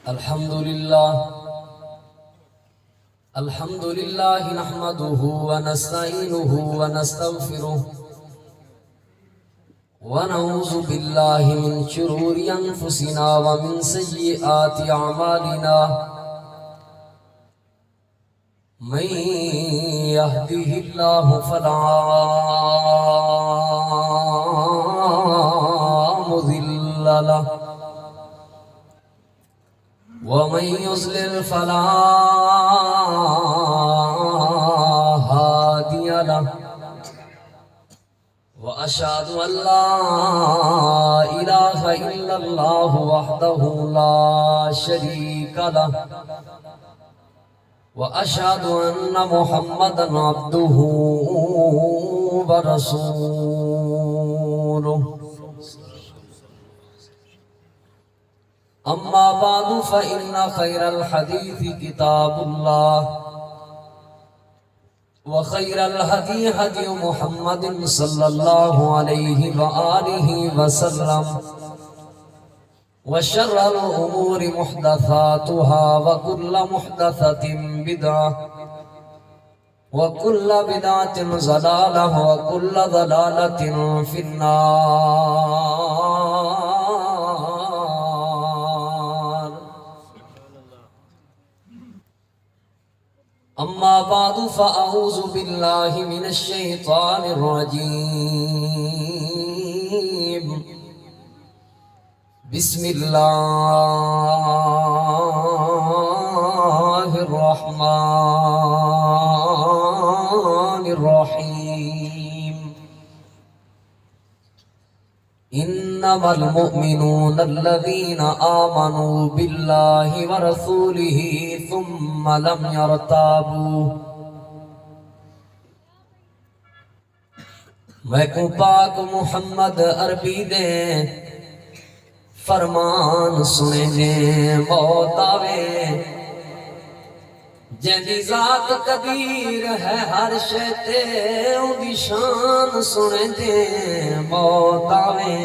الحمد لله نحمده ونستعينه ونستغفره ونعوذ بالله من شرور أنفسنا ومن سيئات أعمالنا من يهده الله فلا مضل له ومن يضلل فلا هادي له وأشهد أن لا إله إلا الله وحده لا شريك له وأشهد أن محمدا عبده ورسوله أما بعد فإن خير الحديث كتاب الله وخير الهدي هدي محمد صلى الله عليه وآله وسلم وشر الأمور محدثاتها وكل محدثة بدعة وكل بدعة ضلالة وكل ضلالة في النار. أما بعد فأعوذ بالله من الشيطان الرجيم. بسم الله الرحمن الرحيم. إنما المؤمنون الذين آمنوا بالله ورسوله ثم لم يرتابوا. میں کو پاک محمد عربی دے فرمان سنے دے موت آوے جیندی ذات قدیر ہے ہر شے تے اون دی شان سنے دے موت آوے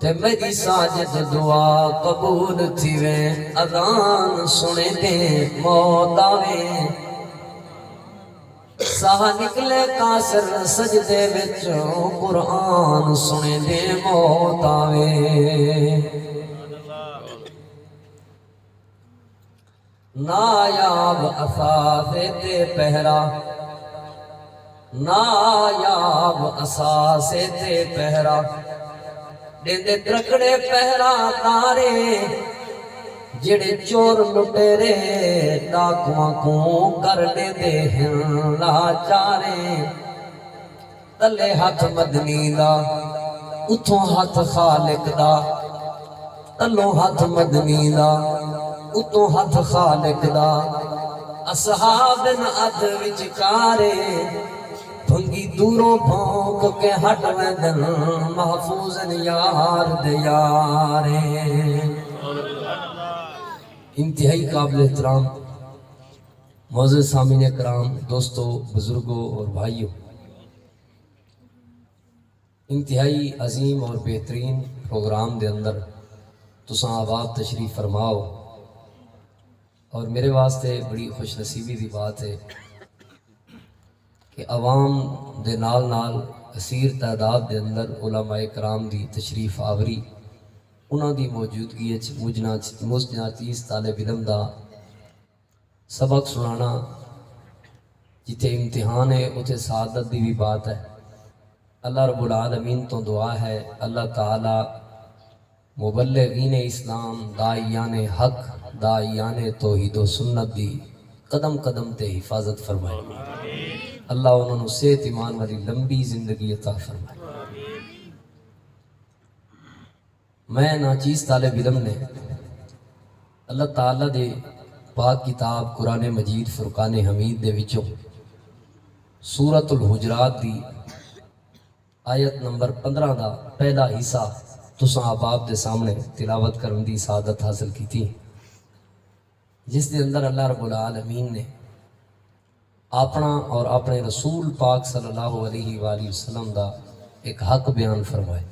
تے میری ساجد دعا قبول تھیوے اذان سنے دے موت آوے ساہ نکلے قاصر سجدے وچوں قرآن سنے دے موت آوے نایاب اثاثے تے پہرا نایاب اثاثے تے پہرا دیندے ترکڑے پہرا تارے جڑے چور لٹیرے ڈاکواں کو کر دیندے ہیں لاچارے تلے ہاتھ مدنی دا اتھوں ہاتھ خالق دا تلوں ہاتھ مدنی دا اتوں ہاتھ خالق دا اصحاب اد وچکارے بھنگی دوروں بھونک کے ہٹ ویندن محفوظ یار دے یارے. انتہائی قابل احترام معزز سامعین کرام، دوستو، بزرگوں اور بھائیوں، انتہائی عظیم اور بہترین پروگرام دے اندر تساں آباد تشریف فرماؤ اور میرے واسطے بڑی خوش نصیبی دی بات ہے کہ عوام دے نال نال اسیر تعداد دے اندر علماء کرام دی تشریف آوری انہاں دی موجودگی مجناتیس طالب علم دا سبق سنانا جتے امتحان ہے اتھے سعادت دی بھی بات ہے. اللہ رب العالمین تو دعا ہے اللہ تعالی مبلغین اسلام داعیان حق داعیان توحید و سنت دی قدم قدم تے حفاظت فرمائے. اللہ انہوں نے صحت ایمان والی لمبی زندگی عطا فرمائے. میں ناچیز طالب علم نے اللہ تعالیٰ دے پاک کتاب قرآن مجید فرقان حمید دے وچوں سورۃ الحجرات دی آیت نمبر 15 دا پہلا حصہ تساں احباب دے سامنے تلاوت کرن دی سعادت حاصل کی تھی، جس دے اندر اللہ رب العالمین نے اپنا اور اپنے رسول پاک صلی اللہ علیہ وآلہ وسلم دا ایک حق بیان فرمائے.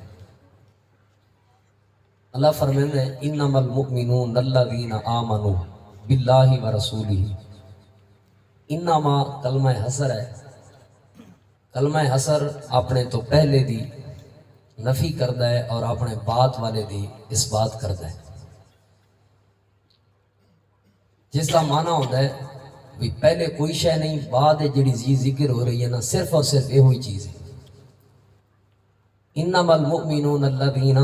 اللہ فرمائے ہیں انما المؤمنون الذین آمنوا باللہ و رسولہ. انما کلمہ حصر ہے. کلمہ حصر اپنے تو پہلے دی نفی کردا ہے اور اپنے بعد والے دی اس بات کردا ہے. جس کا معنی ہوتا ہے بھی پہلے کوئی شے نہیں، بعد جڑی چیز ذکر ہو رہی ہے نا صرف اور صرف یہ ہوئی چیز ہے. انما المؤمنون الذین،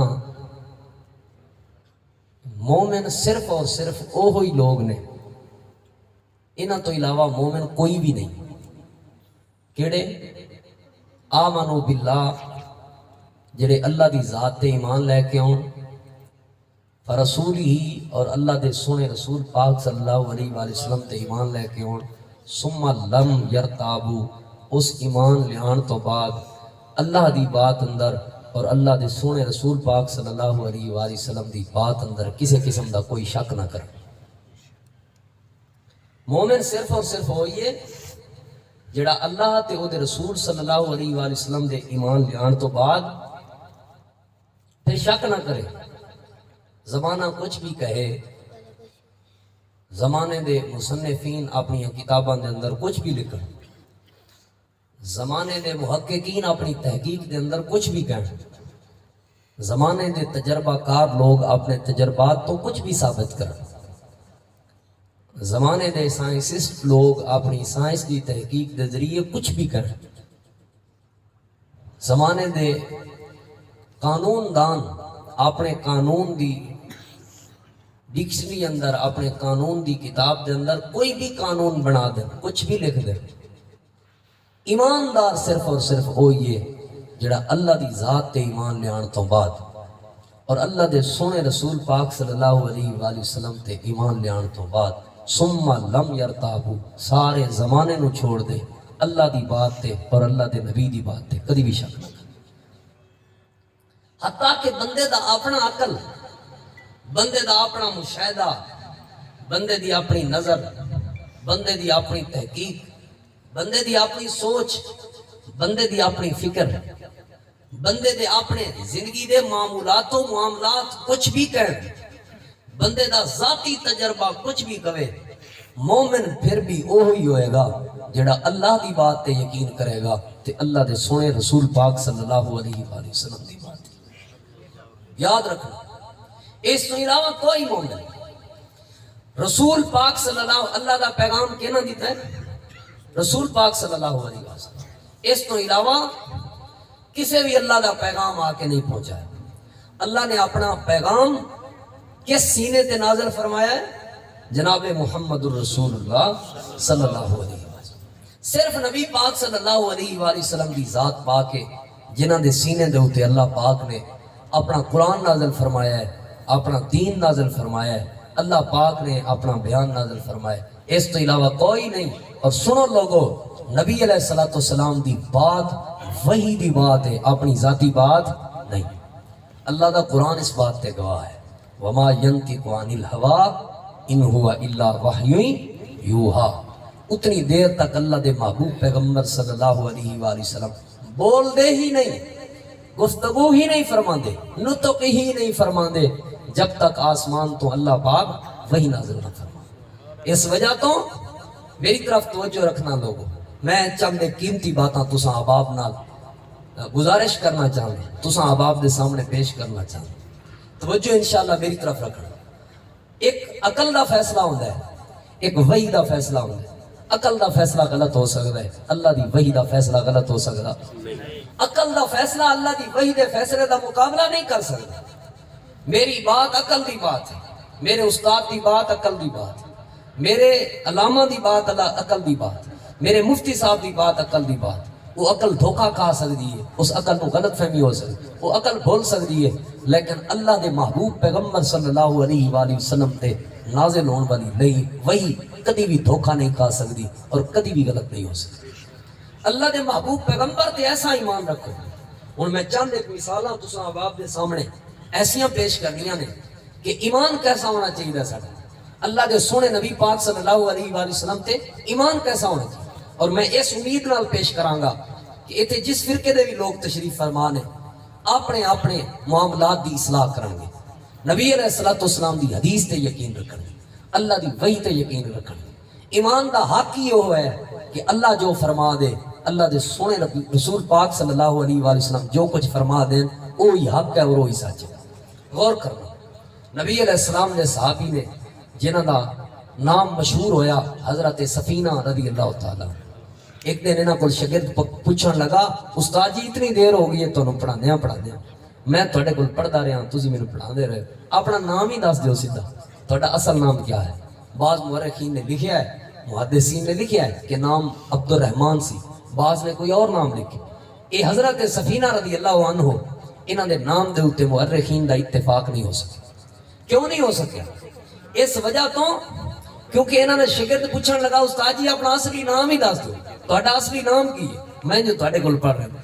مومن صرف اور صرف وہی لوگ نے، انہاں تو علاوہ مومن کوئی بھی نہیں. کیڑے؟ آمنو باللہ، جڑے اللہ دی ذات تے ایمان لے کے آن، فرسول ہی، اور اللہ دے سونے رسول پاک صلی اللہ علیہ وآلہ وسلم تے ایمان لے کے آن، ثم لم یرتابو، اس ایمان لیان تو بعد اللہ دی بات اندر اور اللہ دے سونے رسول پاک صلی اللہ علیہ وآلہ وسلم دی بات اندر کسی قسم دا کوئی شک نہ کر. مومن صرف اور صرف ہوئی ہے جڑا اللہ تے او دے رسول صلی اللہ علیہ وآلہ وسلم دے ایمان لیان تو بعد پھر شک نہ کرے. زمانہ کچھ بھی کہے، زمانے دے مصنفین اپنی کتاباں دے اندر کچھ بھی لکھن، زمانے دے محققین اپنی تحقیق دے اندر کچھ بھی کہیں، زمانے دے تجربہ کار لوگ اپنے تجربات تو کچھ بھی ثابت کریں، زمانے دے سائنسسٹ لوگ اپنی سائنس دی تحقیق دے ذریعے کچھ بھی کریں، زمانے دے قانون دان اپنے قانون دی ڈکشنری اندر، اپنے قانون دی کتاب دے اندر کوئی بھی قانون بنا دیں، کچھ بھی لکھ دیں. ایماندار صرف اور صرف وہی ہے جڑا اللہ دی ذات تے ایمان لیان تو بعد اور اللہ دے سونے رسول پاک صلی اللہ علیہ وآلہ وسلم تے ایمان لیان تو بعد ثم لم یرتابو، سارے زمانے نو چھوڑ دے اللہ دی بات تے اور اللہ دے نبی دی بات تے کدی بھی شک نہ کر. حتیٰ کہ بندے دا اپنا عقل، بندے دا اپنا مشاہدہ، بندے دی اپنی نظر، بندے دی اپنی تحقیق، بندے دی اپنی سوچ، بندے دی اپنی فکر، بندے دے اپنے زندگی دے معمولات و معاملات کچھ بھی کہیں، بندے دا ذاتی تجربہ کچھ بھی کہے، مومن پھر بھی وہی ہوئے گا جڑا اللہ دی بات تے یقین کرے گا تے اللہ دے سونے رسول پاک صلی اللہ علیہ وآلہ وسلم دی بات. یاد رکھنا اس تو علاوہ کوئی مومن نہیں. رسول پاک صلی اللہ دا پیغام کہنا دیتا ہے رسول پاک صلی اللہ علیہ وسلم. اس تو علاوہ کسی بھی اللہ دا پیغام آ کے نہیں پہنچا ہے. اللہ نے اپنا پیغام کس سینے تے نازل فرمایا ہے؟ جناب محمد الرسول اللہ صلی اللہ علیہ وسلم. صرف نبی پاک صلی اللہ علیہ وآلہ وسلم دی ذات پاک ہے جنہاں دے سینے دے ہوتے اللہ پاک نے اپنا قرآن نازل فرمایا ہے، اپنا دین نازل فرمایا ہے، اللہ پاک نے اپنا بیان نازل فرمایا ہے. اس تو علاوہ کوئی نہیں. اور سنو لوگو، نبی علیہ السلام دی بات وحی دی بات ہے، اپنی ذاتی بات نہیں. اللہ دا قرآن اس بات تے گواہ ہے وما ينطق عن الهوى ان هو الا وحی یوحى. اتنی دیر تک اللہ دے محبوب پیغمبر صلی اللہ علیہ وآلہ وسلم بول دے ہی نہیں، گفتگو ہی نہیں فرماندے، نطق ہی نہیں فرماندے جب تک آسمان تو اللہ پاک وہی نازل نہ فرما. اس وجہ تو میری طرف توجہ رکھنا لوگو، میں چند قیمتی باتاں تساں احباب نال گزارش کرنا چاہوں، تساں احباب دے سامنے پیش کرنا چاہوں. توجہ انشاءاللہ میری طرف رکھنا. ایک عقل دا فیصلہ ہوتا ہے، ایک وحی دا فیصلہ ہوتا ہے. عقل دا فیصلہ غلط ہو سکتا ہے، اللہ دی وحی دا فیصلہ غلط ہو سکتا. عقل دا فیصلہ اللہ دی وحی دے فیصلے دا مقابلہ نہیں کر سکتا. میری بات عقل دی بات ہے، میرے استاد دی بات عقل دی بات ہے، میرے علامہ دی بات عقل دی بات ہے، میرے مفتی صاحب دی بات عقل دی بات. وہ عقل دھوکہ کھا سکتی ہے، اس عقل کو غلط فہمی ہو سکتی ہے، وہ عقل بھول سکتی ہے، لیکن اللہ دے محبوب پیغمبر صلی اللہ علیہ وآلہ وسلم تے نازل ہون والی نہیں وہی کدی بھی دھوکہ نہیں کھا سکتی اور کدی بھی غلط نہیں ہو سکتی. اللہ دے محبوب پیغمبر تے ایسا ایمان رکھو. ہن میں چند ایک مثالاں تساں احباب دے سامنے ایسیاں پیش کرنیاں نے کہ ایمان کیسا ہونا چاہیے ساڈا اللہ دے سونے نبی پاک صلی اللہ علیہ وآلہ وسلم تے ایمان کیسا ہونا چاہیے. اور میں اس امید نال پیش کراں گا کہ ایتھے جس فرقے دے بھی لوگ تشریف فرما نے اپنے اپنے معاملات دی اصلاح کریں گے. نبی علیہ الصلوۃ والسلام دی حدیث تے یقین رکھن، اللہ دی وحی تے یقین رکھن۔ ایمان دا حق ہی وہ ہے کہ اللہ جو فرما دے، اللہ دے سونے رسول پاک صلی اللہ علیہ وآلہ وسلم جو کچھ فرما دیں وہی حق ہے اور وہی سچ ہے۔ غور کرنا، نبی علیہ السلام نے صحابی نے جنہاں دا نام مشہور ہویا حضرت سفینہ رضی اللہ تعالیٰ، ایک دن انہاں کو شاگرد پوچھن لگا استاد جی اتنی دیر ہو گئی ہے تانوں پڑھاندیاں میں تھوڑے کول پڑھدا رہا تسی مینوں پڑھاندے رہے، اپنا نام ہی دس دیو سیدھا، تھوڑا اصل نام کیا ہے؟ بعض مورخین نے لکھیا ہے، محدثین نے لکھیا ہے کہ نام عبد الرحمن سی، بعض نے کوئی اور نام لکھے۔ یہ حضرت سفینہ رضی اللہ عنہ انہاں دے نام دے اوتے مورخین دا اتفاق نہیں ہو سکیا۔ کیوں نہیں ہو سکیا؟ اس وجہ تو کیونکہ انہاں نے شاگرد پوچھن لگا استاد جی اپنا اصلی نام ہی دس دو، تہاڈا اصلی نام کی ہے؟ میں جو تہاڈے کول پڑھ رہا